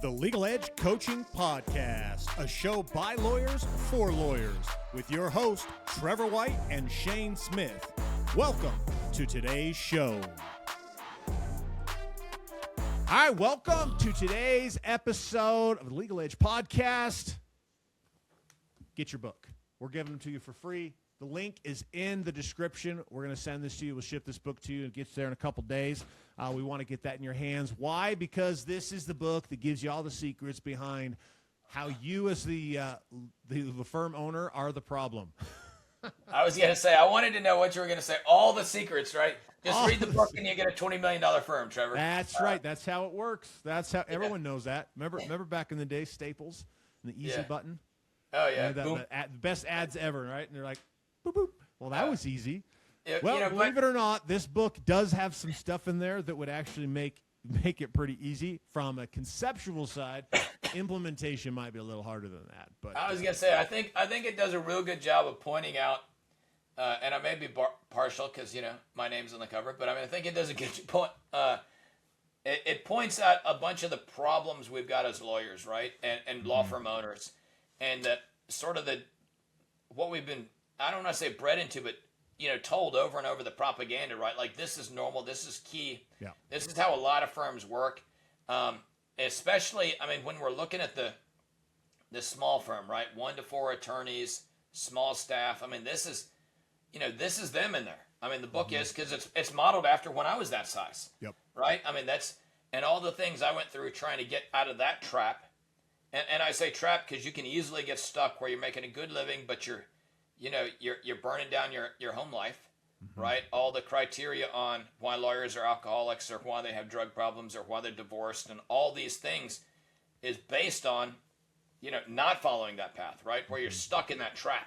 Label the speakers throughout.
Speaker 1: the Legal Edge Coaching Podcast, a show by lawyers for lawyers, with your hosts, Trevor White and Shane Smith. Welcome to today's show. All right, welcome to today's episode of the Legal Edge Podcast. Get your book. We're giving them to you for free. The link is in the description. We're going to send this to you. We'll ship this book to you. It gets there in a couple days. We want to get that in your hands. Why? Because this is the book that gives you all the secrets behind how you as the firm owner are the problem.
Speaker 2: I was going to say, I wanted to know what you were going to say. All the secrets, right? Just read the book and you get a $20 million firm, Trevor.
Speaker 1: That's right. That's how it works. That's how everyone knows that. Remember back in the day, Staples and the easy button?
Speaker 2: Oh, yeah.
Speaker 1: The best ads ever, right? And they're like, boop, boop. Well, that was easy. Well, believe it or not, this book does have some stuff in there that would actually make it pretty easy from a conceptual side. Implementation might be a little harder than that. But
Speaker 2: I was going to say, I think it does a real good job of pointing out, and I may be partial because, my name's on the cover, but I think it does a good point. It points out a bunch of the problems we've got as lawyers, right, and law firm owners, and that sort of what we've been, I don't want to say bred into, but told over and over, the propaganda, right? Like, this is normal, this is key.
Speaker 1: Yeah.
Speaker 2: This is how a lot of firms work. Especially, when we're looking at the small firm, right? 1 to 4 attorneys, small staff. This is them in there. The book is, because it's modeled after when I was that size.
Speaker 1: Yep.
Speaker 2: Right? And all the things I went through trying to get out of that trap. And I say trap because you can easily get stuck where you're making a good living, but you're burning down your home life, right? All the criteria on why lawyers are alcoholics or why they have drug problems or why they're divorced and all these things is based on, not following that path, right? Where you're stuck in that trap.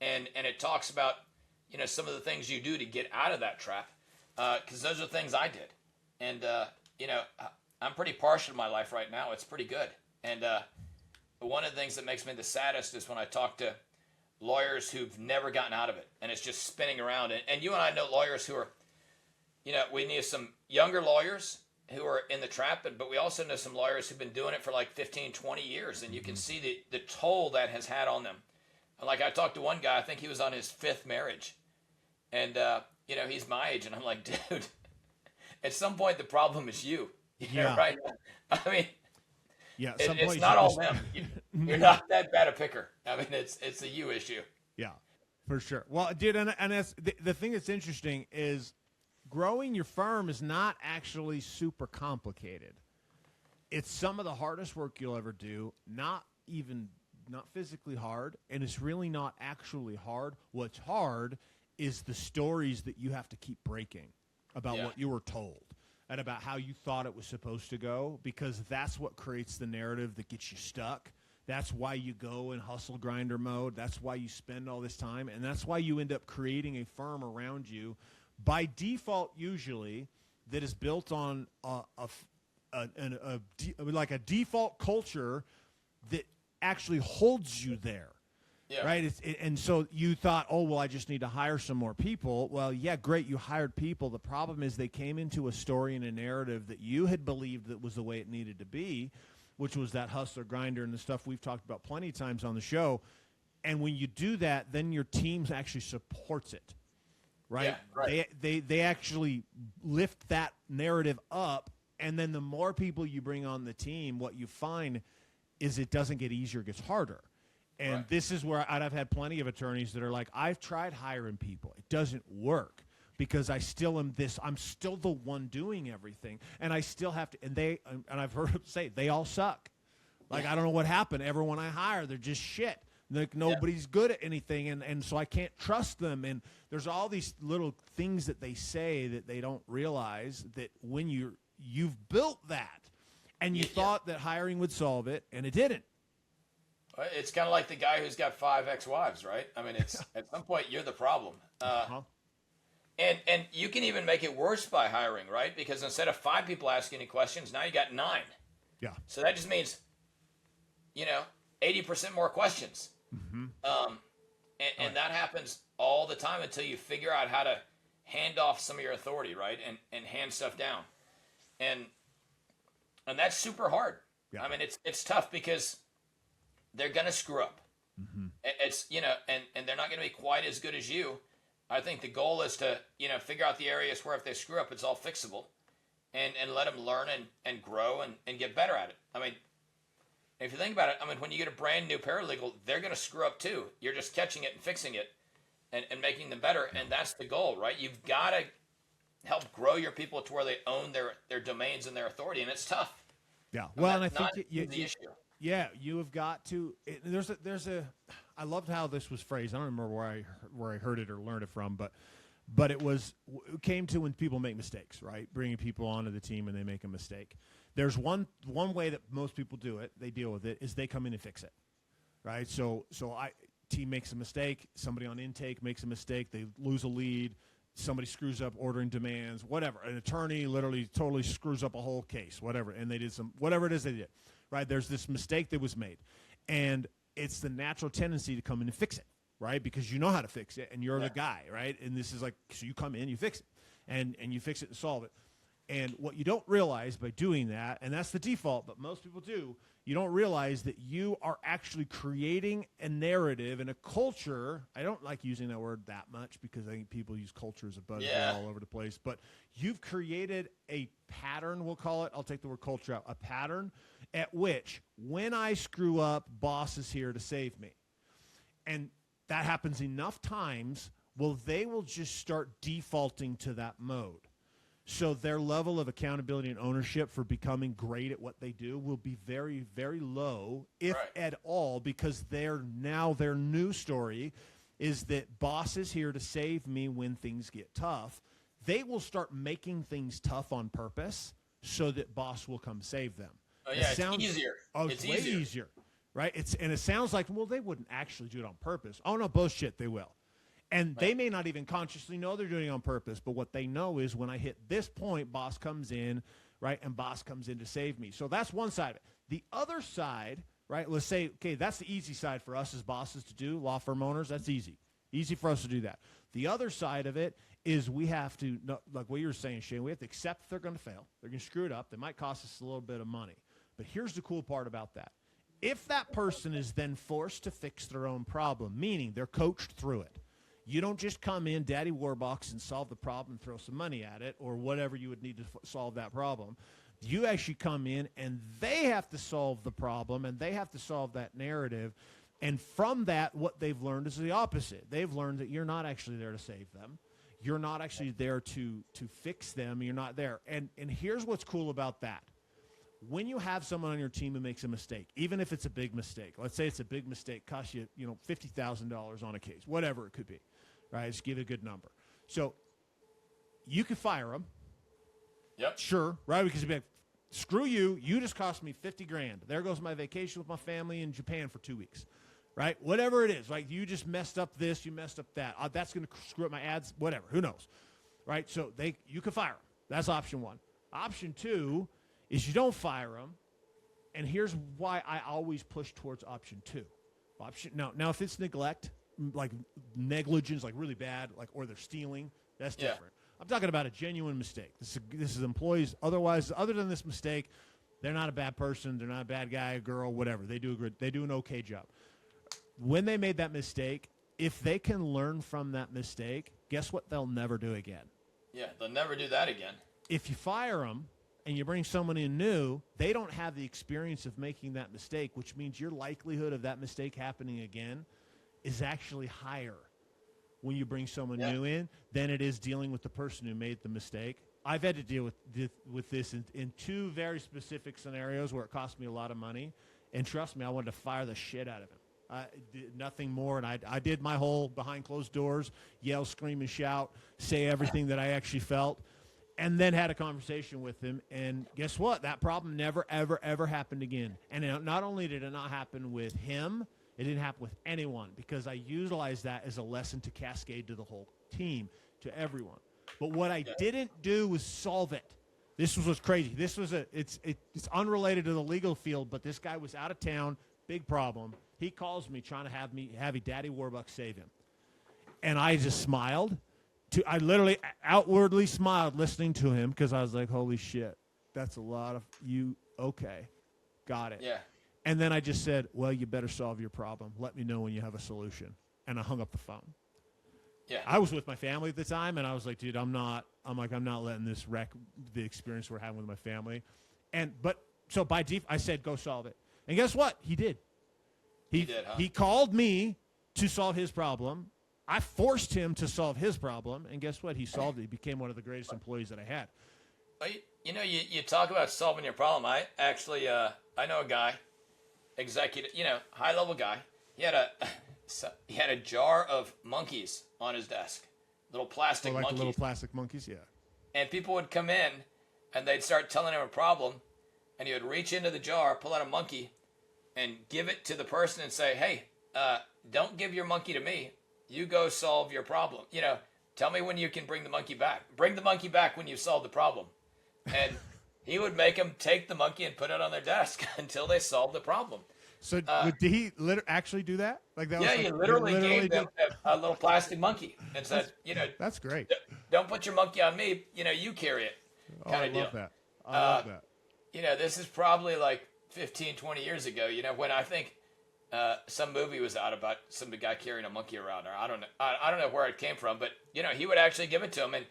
Speaker 2: And it talks about, some of the things you do to get out of that trap, because those are things I did. And, I'm pretty partial to my life right now. It's pretty good. And one of the things that makes me the saddest is when I talk to lawyers who've never gotten out of it, and it's just spinning around. And you and I know lawyers who are, we need some younger lawyers who are in the trap, but we also know some lawyers who've been doing it for like 15, 20 years, and you can see the toll that has had on them. Like, I talked to one guy, I think he was on his 5th marriage, and, he's my age, and I'm like, dude, at some point the problem is you.
Speaker 1: Yeah.
Speaker 2: Right?
Speaker 1: Yeah,
Speaker 2: it's not all them. You're not that bad a picker. It's a you issue.
Speaker 1: Yeah, for sure. Well, dude, and that's, the thing that's interesting is growing your firm is not actually super complicated. It's some of the hardest work you'll ever do, not physically hard, and it's really not actually hard. What's hard is the stories that you have to keep breaking about what you were told. And about how you thought it was supposed to go, because that's what creates the narrative that gets you stuck. That's why you go in hustle grinder mode. That's why you spend all this time, and that's why you end up creating a firm around you, by default usually, that is built on like a default culture that actually holds you there. Yeah. Right. And so you thought, oh, well, I just need to hire some more people. Well, yeah, great. You hired people. The problem is they came into a story and a narrative that you had believed that was the way it needed to be, which was that hustler grinder and the stuff we've talked about plenty of times on the show. And when you do that, then your team actually supports it. Right.
Speaker 2: Yeah, right.
Speaker 1: They actually lift that narrative up. And then the more people you bring on the team, what you find is it doesn't get easier, it gets harder. And This is where I've had plenty of attorneys that are like, I've tried hiring people. It doesn't work because I'm still the one doing everything. And I still have to, and I've heard them say, they all suck. Like, I don't know what happened. Everyone I hire, they're just shit. Like, nobody's good at anything. And so I can't trust them. And there's all these little things that they say that they don't realize that when you've built that and you thought that hiring would solve it, and it didn't.
Speaker 2: It's kind of like the guy who's got 5 ex-wives, right? It's at some point you're the problem. And you can even make it worse by hiring, right? Because instead of 5 people asking you questions, now you got 9.
Speaker 1: Yeah.
Speaker 2: So that just means, 80% more questions. Mm-hmm. And that happens all the time until you figure out how to hand off some of your authority, right? And hand stuff down. And that's super hard. I mean, it's tough because they're going to screw up. It's, and they're not going to be quite as good as you. I think the goal is to, figure out the areas where if they screw up, it's all fixable, and let them learn and grow and get better at it. I mean, if you think about it, I mean, when you get a brand new paralegal, they're going to screw up too. You're just catching it and fixing it and making them better. And that's the goal, right? You've got to help grow your people to where they own their domains and their authority. And it's tough.
Speaker 1: Yeah. Well, and I think
Speaker 2: the issue.
Speaker 1: Yeah, you have got to. There's a. I loved how this was phrased. I don't remember where I heard it or learned it from, but it came to when people make mistakes, right? Bringing people onto the team and they make a mistake. There's one way that most people do it. They deal with it is they come in and fix it, right? So team makes a mistake. Somebody on intake makes a mistake. They lose a lead. Somebody screws up ordering demands, whatever. An attorney literally totally screws up a whole case, whatever, and they did whatever it is they did, right? There's this mistake that was made, and it's the natural tendency to come in and fix it, right? Because you know how to fix it, and you're the guy, right? And this is like, so you come in, you fix it, and you fix it and solve it. And what you don't realize by doing that, and that's the default, but most people do, you don't realize that you are actually creating a narrative and a culture. I don't like using that word that much because I think people use culture as a buzzword all over the place. But you've created a pattern, we'll call it. I'll take the word culture out. A pattern at which when I screw up, boss is here to save me. And that happens enough times, well, they will just start defaulting to that mode. So their level of accountability and ownership for becoming great at what they do will be very, very low, if at all, because their new story is that boss is here to save me when things get tough. They will start making things tough on purpose so that boss will come save them.
Speaker 2: Oh, yeah, it's easier.
Speaker 1: Oh, it's way easier, right? And it sounds like, well, they wouldn't actually do it on purpose. Oh, no, bullshit, they will. And they may not even consciously know they're doing it on purpose, but what they know is when I hit this point, boss comes in, right, and boss comes in to save me. So that's one side of it. The other side, right, let's say, okay, that's the easy side for us as bosses to do, law firm owners, that's easy. Easy for us to do that. The other side of it is we have to, like what you were saying, Shane, we have to accept they're going to fail. They're going to screw it up. They might cost us a little bit of money. But here's the cool part about that. If that person is then forced to fix their own problem, meaning they're coached through it, you don't just come in, Daddy Warbucks, and solve the problem and throw some money at it or whatever you would need to solve that problem. You actually come in, and they have to solve the problem, and they have to solve that narrative. And from that, what they've learned is the opposite. They've learned that you're not actually there to save them. You're not actually there to fix them. You're not there. And here's what's cool about that. When you have someone on your team who makes a mistake, even if it's a big mistake, let's say it's a big mistake, costs you, $50,000 on a case, whatever it could be, right? Just give it a good number. So you could fire them.
Speaker 2: Yep.
Speaker 1: Sure, right? Because you'd be like, screw you. You just cost me $50,000. There goes my vacation with my family in Japan for 2 weeks, right? Whatever it is, like you just messed up this, you messed up that. That's going to screw up my ads, whatever. Who knows, right? So you can fire them. That's option one. Option two is you don't fire them, and here's why I always push towards option two. Now if it's neglect, like negligence, like really bad, like or they're stealing, that's different. I'm talking about a genuine mistake. This is employees. Otherwise, other than this mistake, they're not a bad person. They're not a bad guy, girl, whatever. They do an okay job. When they made that mistake, if they can learn from that mistake, guess what? They'll never do again.
Speaker 2: Yeah, they'll never do that again.
Speaker 1: If you fire them and you bring someone in new, they don't have the experience of making that mistake, which means your likelihood of that mistake happening again is actually higher when you bring someone new in than it is dealing with the person who made the mistake. I've had to deal with this in two very specific scenarios where it cost me a lot of money. And trust me, I wanted to fire the shit out of him. I did nothing more, and I did my whole behind closed doors, yell, scream, and shout, say everything that I actually felt, and then had a conversation with him. And guess what? That problem never, ever, ever happened again. And not only did it not happen with him, it didn't happen with anyone because I utilized that as a lesson to cascade to the whole team, to everyone. But what I didn't do was solve it. This was what's crazy. This was it's unrelated to the legal field, but this guy was out of town, big problem. He calls me trying to have Daddy Warbucks save him. And I just smiled. I literally outwardly smiled listening to him because I was like, holy shit, that's a lot of you. Okay. Got it.
Speaker 2: Yeah.
Speaker 1: And then I just said, well, you better solve your problem. Let me know when you have a solution. And I hung up the phone.
Speaker 2: Yeah.
Speaker 1: I was with my family at the time, and I was like, dude, I'm not letting this wreck the experience we're having with my family. So by default, I said, go solve it. And guess what? He did.
Speaker 2: He did, huh?
Speaker 1: He called me to solve his problem. I forced him to solve his problem, and guess what? He solved it. He became one of the greatest employees that I had.
Speaker 2: You talk about solving your problem. I actually, I know a guy, executive, high-level guy. He had a jar of monkeys on his desk, little plastic
Speaker 1: like
Speaker 2: monkeys.
Speaker 1: The little plastic monkeys, yeah.
Speaker 2: And people would come in, and they'd start telling him a problem, and he would reach into the jar, pull out a monkey, and give it to the person and say, hey, don't give your monkey to me. You go solve your problem. Tell me when you can bring the monkey back. Bring the monkey back when you solve the problem. And he would make them take the monkey and put it on their desk until they solved the problem.
Speaker 1: So did he actually do that? Like that?
Speaker 2: Yeah, he literally gave them a little plastic monkey and said,
Speaker 1: that's great.
Speaker 2: Don't put your monkey on me. You carry it. Kind of deal.
Speaker 1: I love that.
Speaker 2: This is probably like 15, 20 years ago. When I think some movie was out about some guy carrying a monkey around, or I don't know where it came from, but he would actually give it to him, and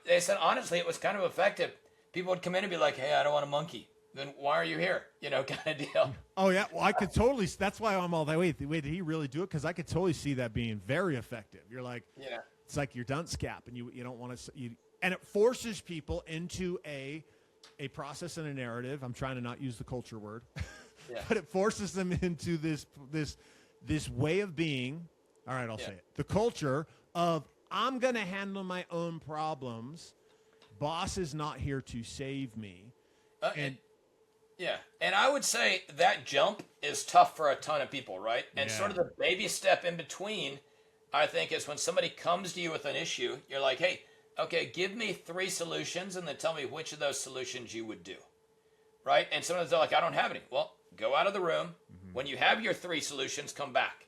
Speaker 2: they said honestly it was kind of effective. People would come in and be like, hey, I don't want a monkey. Then why are you here? Kind of deal.
Speaker 1: Oh yeah, well I could totally. That's why I'm all that way. The way did he really do it? Because I could totally see that being very effective. You're like,
Speaker 2: yeah,
Speaker 1: it's like your dunce cap, and you don't want to. And it forces people into a process and a narrative. I'm trying to not use the culture word,
Speaker 2: yeah.
Speaker 1: But it forces them into this way of being. All right, I'll say it. The culture of I'm going to handle my own problems. Boss is not here to save me.
Speaker 2: And I would say that jump is tough for a ton of people, right? And sort of the baby step in between, I think, is when somebody comes to you with an issue, you're like, hey, okay, give me 3 solutions and then tell me which of those solutions you would do, right? And sometimes they're like, I don't have any. Well, go out of the room. Mm-hmm. When you have your 3 solutions, come back.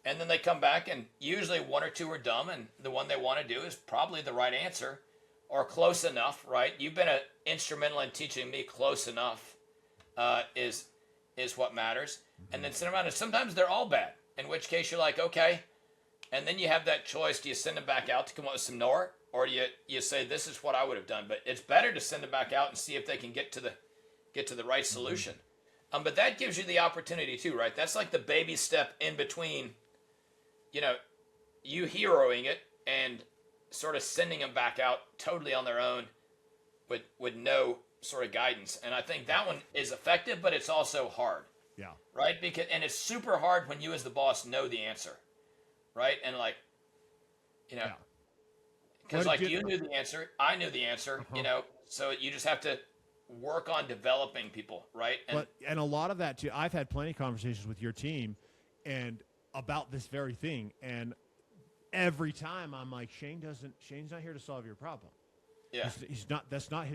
Speaker 2: And then they come back, and usually 1 or 2 are dumb, and the one they want to do is probably the right answer or close enough, right? You've been instrumental in teaching me close enough is what matters. And then send them out. And sometimes they're all bad, in which case you're like, okay. And then you have that choice. Do you send them back out to come up with some more? Or do you say, this is what I would have done? But it's better to send them back out and see if they can get to the right solution. But that gives you the opportunity too, right? That's like the baby step in between, you heroing it and sort of sending them back out totally on their own with no sort of guidance. And I think that one is effective, but it's also hard.
Speaker 1: Yeah.
Speaker 2: Right? And it's super hard when you as the boss know the answer. Right? And because you knew the answer, I knew the answer, so you just have to work on developing people, right?
Speaker 1: And a lot of that too, I've had plenty of conversations with your team and about this very thing. And every time I'm like, Shane's not here to solve your problem.
Speaker 2: Yeah.
Speaker 1: That's not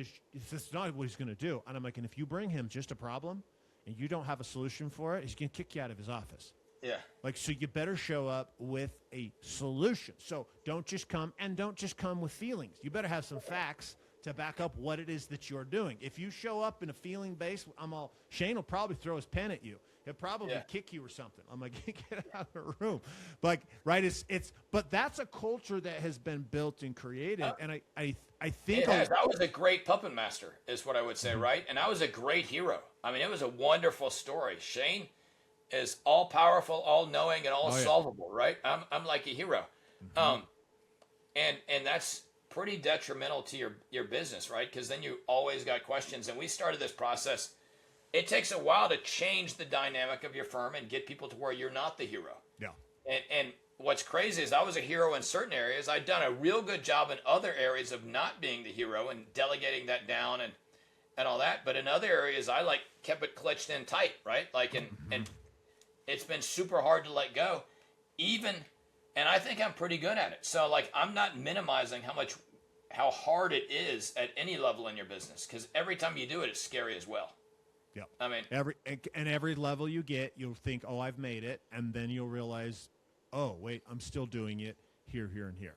Speaker 1: what he's going to do. And I'm like, and if you bring him just a problem and you don't have a solution for it, he's going to kick you out of his office.
Speaker 2: Yeah.
Speaker 1: So you better show up with a solution. So don't just come with feelings. You better have some facts to back up what it is that you're doing. If you show up in a feeling base, Shane will probably throw his pen at you. He'll probably kick you or something. I'm like, get out of the room. But right, but that's a culture that has been built and created. And I think
Speaker 2: that was a great puppet master, is what I would say, right? And I was a great hero. I mean, it was a wonderful story. Shane is all powerful, all knowing, and all solvable, right? I'm like a hero. Mm-hmm. And that's pretty detrimental to your business, right? Because then you always got questions. And we started this process. It takes a while to change the dynamic of your firm and get people to where you're not the hero.
Speaker 1: Yeah.
Speaker 2: And what's crazy is I was a hero in certain areas. I'd done a real good job in other areas of not being the hero and delegating that down and all that. But in other areas, I kept it clutched in tight, right? And it's been super hard to let go, and I think I'm pretty good at it. So I'm not minimizing how hard it is at any level in your business, because every time you do it, it's scary as well.
Speaker 1: Yeah.
Speaker 2: I mean,
Speaker 1: every level you get, you'll think, oh, I've made it. And then you'll realize, oh, wait, I'm still doing it here, and here.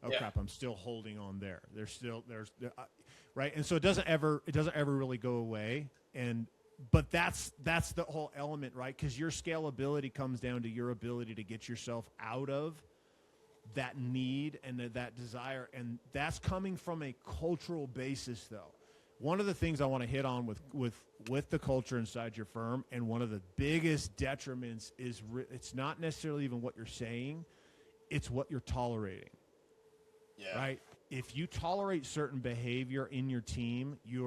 Speaker 1: Oh, crap, I'm still holding on there. There's right. And so it doesn't ever really go away. And but that's the whole element, right? Because your scalability comes down to your ability to get yourself out of that need and that desire, and that's coming from a cultural basis, though. One of the things I want to hit on with the culture inside your firm, and one of the biggest detriments is it's not necessarily even what you're saying, it's what you're tolerating. Yeah. Right? If you tolerate certain behavior in your team, you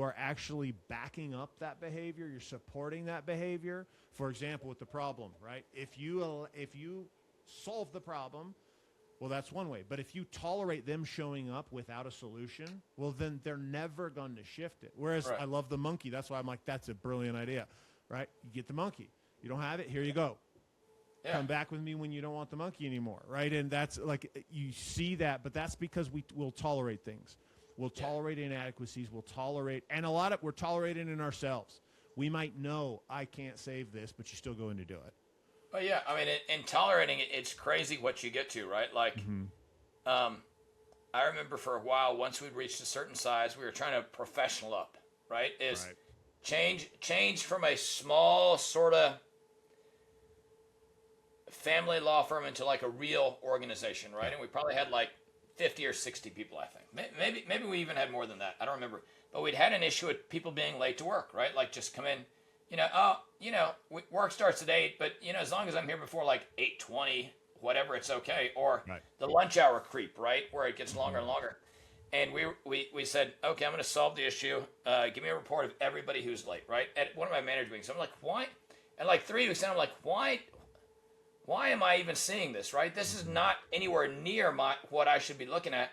Speaker 1: are actually backing up that behavior. You're supporting that behavior. For example, with the problem, right? If you solve the problem, well, that's one way. But if you tolerate them showing up without a solution, well, then they're never going to shift it. Whereas I love the monkey. That's why I'm like, that's a brilliant idea, right? You get the monkey. You don't have it. Here you go. Yeah. Come back with me when you don't want the monkey anymore, right? And that's like, you see that, but that's because we'll tolerate things. We'll tolerate inadequacies. We'll tolerate, and a lot of we're tolerating in ourselves. We might know I can't save this, but you still go in to do it.
Speaker 2: Well, yeah, I mean, in tolerating it, it's crazy what you get to, right? Like, I remember for a while, once we'd reached a certain size, we were trying to professional up, right? Change from a small sort of family law firm into like a real organization, right? And we probably had like 50 or 60 people, I think. Maybe we even had more than that. I don't remember. But we'd had an issue with people being late to work, right? Like just come in. Work starts at 8, but, as long as I'm here before like 8:20, whatever, it's okay. Or the lunch hour creep, right, where it gets longer and longer. And we said, okay, I'm going to solve the issue. Give me a report of everybody who's late, right? At one of my manager meetings, I'm like, why? And like 3 weeks in, I'm like, why am I even seeing this, right? This is not anywhere near what I should be looking at.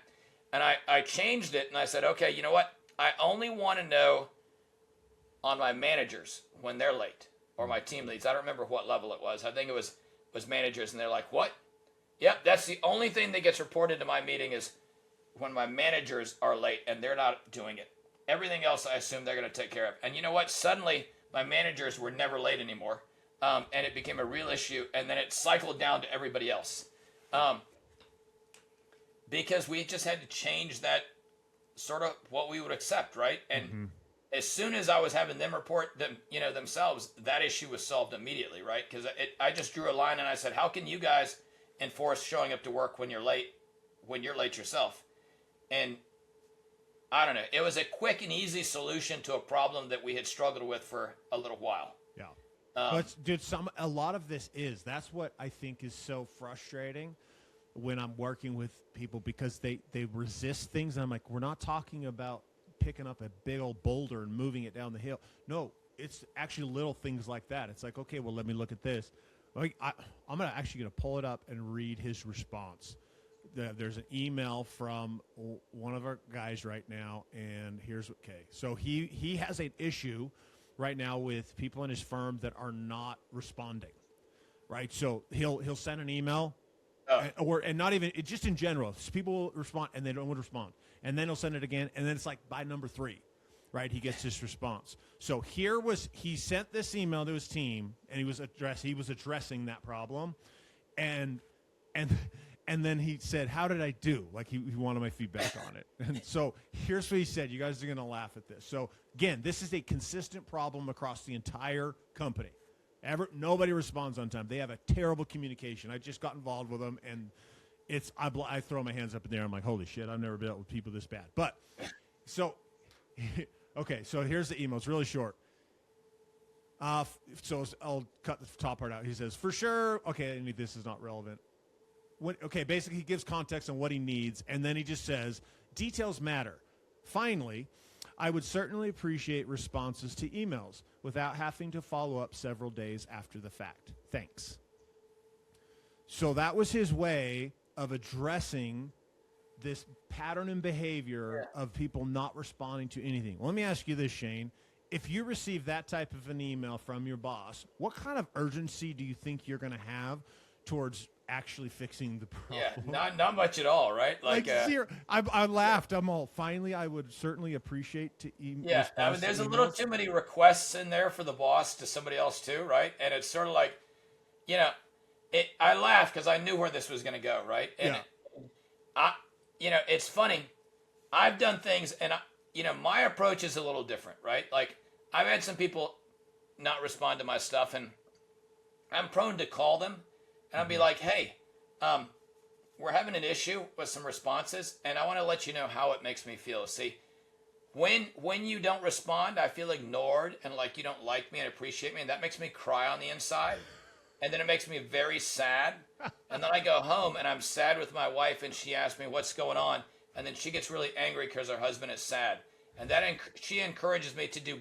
Speaker 2: And I changed it, and I said, okay, you know what? I only want to know on my managers when they're late, or my team leads. I don't remember what level it was. I think it was managers, and they're like, what? Yep, that's the only thing that gets reported to my meeting is when my managers are late and they're not doing it. Everything else I assume they're going to take care of. And you know what? Suddenly, my managers were never late anymore, and it became a real issue, and then it cycled down to everybody else. Because we just had to change that sort of what we would accept, right? And as soon as I was having them report them, themselves, that issue was solved immediately, right? Because I just drew a line and I said, how can you guys enforce showing up to work when you're late yourself? And I don't know. It was a quick and easy solution to a problem that we had struggled with for a little while.
Speaker 1: Yeah. But dude, a lot of this that's what I think is so frustrating when I'm working with people, because they resist things. And I'm like, we're not talking about picking up a big old boulder and moving it down the hill. No, it's actually little things like that. It's like, okay, well, let me look at this. Like, I'm actually going to pull it up and read his response. There's an email from one of our guys right now, and so he has an issue right now with people in his firm that are not responding, right? So he'll send an email, and not even just in general. People will respond and they don't respond. And then he'll send it again, and then it's like by number 3, right? He gets his response. So he sent this email to his team, and he was addressing that problem, and then he said, "How did I do?" Like he wanted my feedback on it. And so here's what he said. You guys are gonna laugh at this. So again, this is a consistent problem across the entire company. Nobody responds on time. They have a terrible communication. I just got involved with them, and I throw my hands up in the air. I'm like, holy shit, I've never dealt with people this bad. But so, okay, so here's the email. It's really short. So I'll cut the top part out. He says, for sure. Okay, this is not relevant. Basically he gives context on what he needs, and then he just says, details matter. Finally, I would certainly appreciate responses to emails without having to follow up several days after the fact. Thanks. So that was his way of addressing this pattern and behavior of people not responding to anything. Well, let me ask you this, Shane. If you receive that type of an email from your boss, what kind of urgency do you think you're going to have towards actually fixing the problem?
Speaker 2: Yeah, not much at all, right?
Speaker 1: Like zero. I laughed. I'm all, finally, I would certainly appreciate to email.
Speaker 2: Yeah, I mean, there's a little too many requests in there for the boss to somebody else too, right? And it's sort of like, I laughed because I knew where this was going to go, right? And it's funny. I've done things, and my approach is a little different, right? Like I've had some people not respond to my stuff, and I'm prone to call them, and I'll be like, hey, we're having an issue with some responses, and I want to let you know how it makes me feel. See, when you don't respond, I feel ignored and like you don't like me and appreciate me, and that makes me cry on the inside. And then it makes me very sad. And then I go home and I'm sad with my wife, and she asks me what's going on, and then she gets really angry because her husband is sad. And she encourages me to do,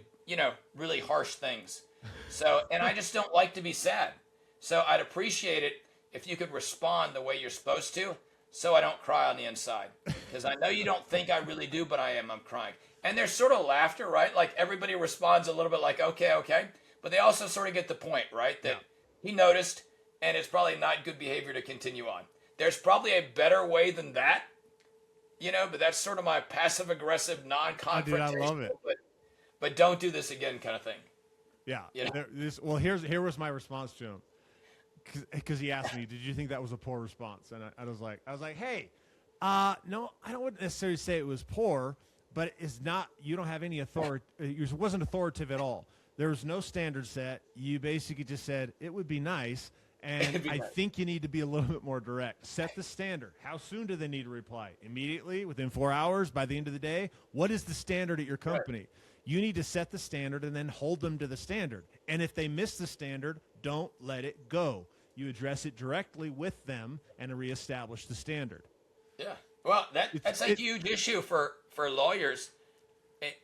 Speaker 2: really harsh things. So, and I just don't like to be sad. So I'd appreciate it if you could respond the way you're supposed to, so I don't cry on the inside. Because I know you don't think I really do, but I am. I'm crying. And there's sort of laughter, right? Like everybody responds a little bit like, okay. But they also sort of get the point, right? That he noticed, and it's probably not good behavior to continue on. There's probably a better way than that, but that's sort of my passive-aggressive, non-confrontational.
Speaker 1: Dude, I love it.
Speaker 2: But don't do this again kind of thing.
Speaker 1: Yeah. Here was my response to him. Because he asked me, did you think that was a poor response? And I was like, hey, no, I don't necessarily say it was poor, but it's not, you don't have any authority. It wasn't authoritative at all. There was no standard set. You basically just said, it would be nice. And I think you need to be a little bit more direct. Set the standard. How soon do they need to reply? Immediately? Within 4 hours? By the end of the day? What is the standard at your company? Right. You need to set the standard and then hold them to the standard. And if they miss the standard, don't let it go. You address it directly with them and reestablish the standard.
Speaker 2: Yeah. Well, that's a huge issue for lawyers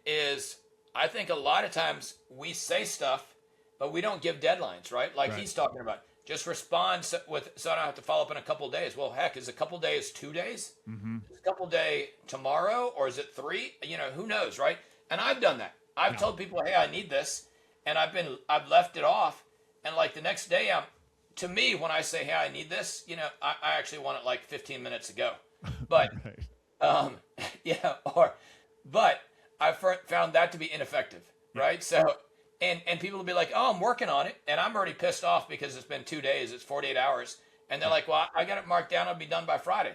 Speaker 2: is I think a lot of times we say stuff, but we don't give deadlines, right? Like he's talking about. Just respond so I don't have to follow up in a couple of days. Well, heck, is a couple of days 2 days? Mm-hmm. Is a couple of days tomorrow, or is it 3? Who knows, right? And I've done that. I've told people, hey, I need this, and I've left it off, and like the next day, to me, when I say, hey, I need this, I actually want it like 15 minutes ago. But, but I found that to be ineffective, right? So. And people will be like, oh, I'm working on it. And I'm already pissed off because it's been 2 days. It's 48 hours. And they're like, well, I got it marked down. It'll be done by Friday.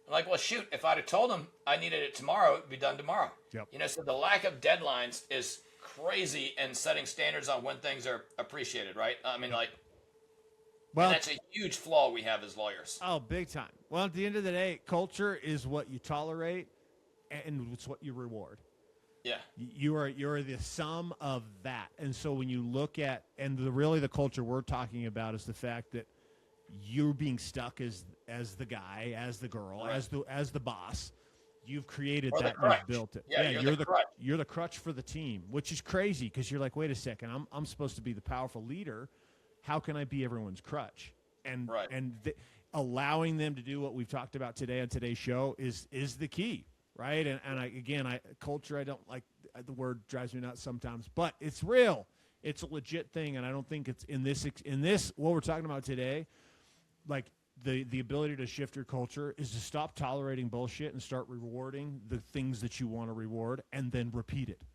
Speaker 2: I'm like, well, shoot, if I'd have told them I needed it tomorrow, it'd be done tomorrow. Yep. So the lack of deadlines is crazy in setting standards on when things are appreciated, right? I mean, and that's a huge flaw we have as lawyers.
Speaker 1: Oh, big time. Well, at the end of the day, culture is what you tolerate, and it's what you reward.
Speaker 2: Yeah,
Speaker 1: you're the sum of that, and so when you look at the culture we're talking about is the fact that you're being stuck as the guy, as the girl, right. as the boss. You've created that, and you've built it.
Speaker 2: Yeah,
Speaker 1: you're the crutch for the team, which is crazy because you're like, wait a second, I'm supposed to be the powerful leader. How can I be everyone's crutch? And allowing them to do what we've talked about today on today's show is the key. Right. And culture, I don't like the word, drives me nuts sometimes, but it's real. It's a legit thing. And I don't think it's in this, what we're talking about today, like the ability to shift your culture is to stop tolerating bullshit and start rewarding the things that you want to reward and then repeat it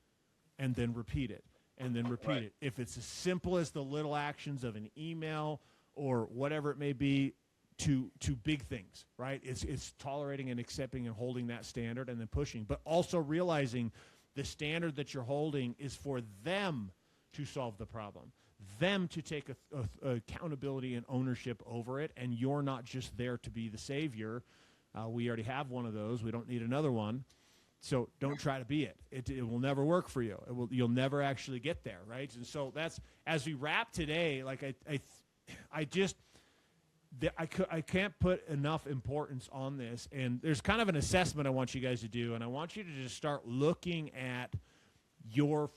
Speaker 1: and then repeat it and then repeat it. If it's as simple as the little actions of an email or whatever it may be, to big things, right? It's tolerating and accepting and holding that standard and then pushing, but also realizing the standard that you're holding is for them to solve the problem, them to take accountability and ownership over it, and you're not just there to be the savior. We already have one of those. We don't need another one. So don't try to be it. It will never work for you. You'll never actually get there, right? And so that's, as we wrap today, like I can't put enough importance on this, and there's kind of an assessment I want you guys to do, and I want you to just start looking at your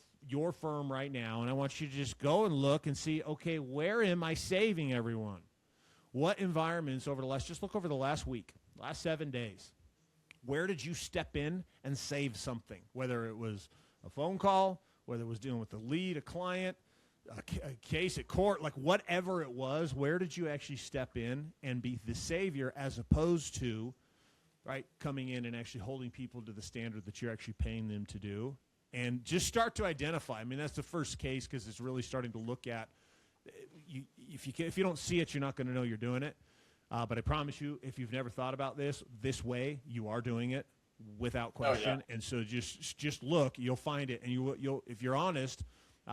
Speaker 1: firm right now, and I want you to just go and look and see, okay, where am I saving everyone? What environments just look over the last week, last 7 days. Where did you step in and save something? Whether it was a phone call, whether it was dealing with a lead, a client, a case at court, like whatever it was, where did you actually step in and be the savior as opposed to, right, coming in and actually holding people to the standard that you're actually paying them to do? And just start to identify. I mean, that's the first case because it's really starting to look at, if you don't see it, you're not going to know you're doing it. But I promise you, if you've never thought about this way, you are doing it without question. And so just look, you'll find it. And you'll if you're honest,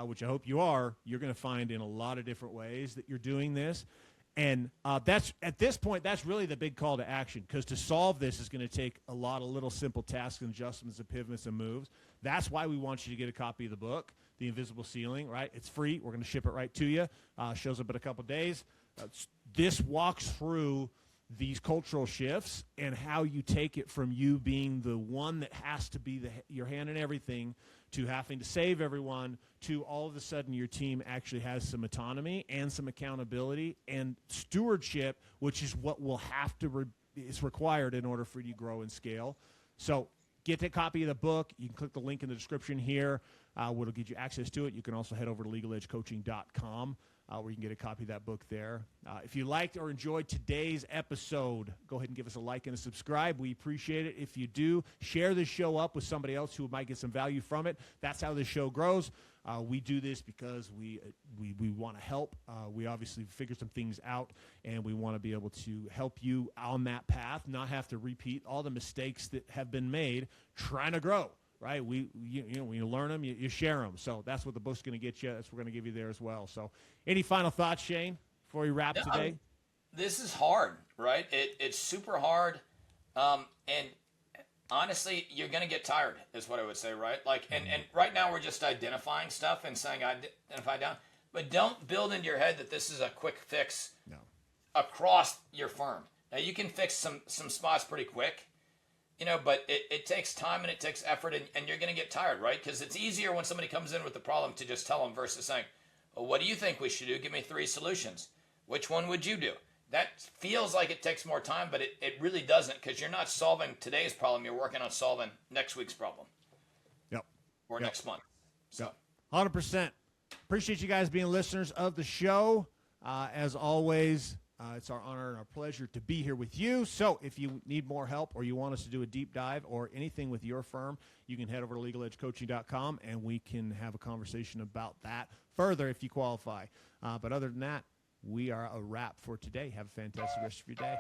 Speaker 1: which I hope you are, you're going to find in a lot of different ways that you're doing this. And that's at this point, that's really the big call to action, because to solve this is going to take a lot of little simple tasks and adjustments and pivots and moves. That's why we want you to get a copy of the book, The Invisible Ceiling, right? It's free. We're going to ship it right to you. Shows up in a couple days. This walks through these cultural shifts and how you take it from you being the one that has to be your hand in everything to having to save everyone to all of a sudden your team actually has some autonomy and some accountability and stewardship, which is what will have to is required in order for you to grow and scale. So get a copy of the book. You can click the link in the description here, which will get you access to it. You can also head over to legaledgecoaching.com. Where you can get a copy of that book there. If you liked or enjoyed today's episode, go ahead and give us a like and a subscribe. We appreciate it. If you do, share this show up with somebody else who might get some value from it. That's how this show grows. We do this because we want to help. We obviously figure some things out, and we want to be able to help you on that path, not have to repeat all the mistakes that have been made trying to grow. Right, when you learn them, you share them. So that's what the book's going to get you. That's what we're going to give you there as well. So, any final thoughts, Shane, before we wrap today?
Speaker 2: This is hard, right? It's super hard, and honestly, you're going to get tired, is what I would say, right? Like, and right now we're just identifying stuff and saying identify down, but don't build into your head that this is a quick fix across your firm. Now you can fix some spots pretty quick. But it takes time and it takes effort, and you're going to get tired, right? Because it's easier when somebody comes in with the problem to just tell them versus saying, well, what do you think we should do? Give me 3 solutions. Which one would you do? That feels like it takes more time, but it really doesn't, because you're not solving today's problem. You're working on solving next week's problem.
Speaker 1: Yep.
Speaker 2: Or next month. So,
Speaker 1: 100%. Appreciate you guys being listeners of the show. As always, it's our honor and our pleasure to be here with you. So if you need more help or you want us to do a deep dive or anything with your firm, you can head over to legaledgecoaching.com and we can have a conversation about that further if you qualify. But other than that, we are a wrap for today. Have a fantastic rest of your day.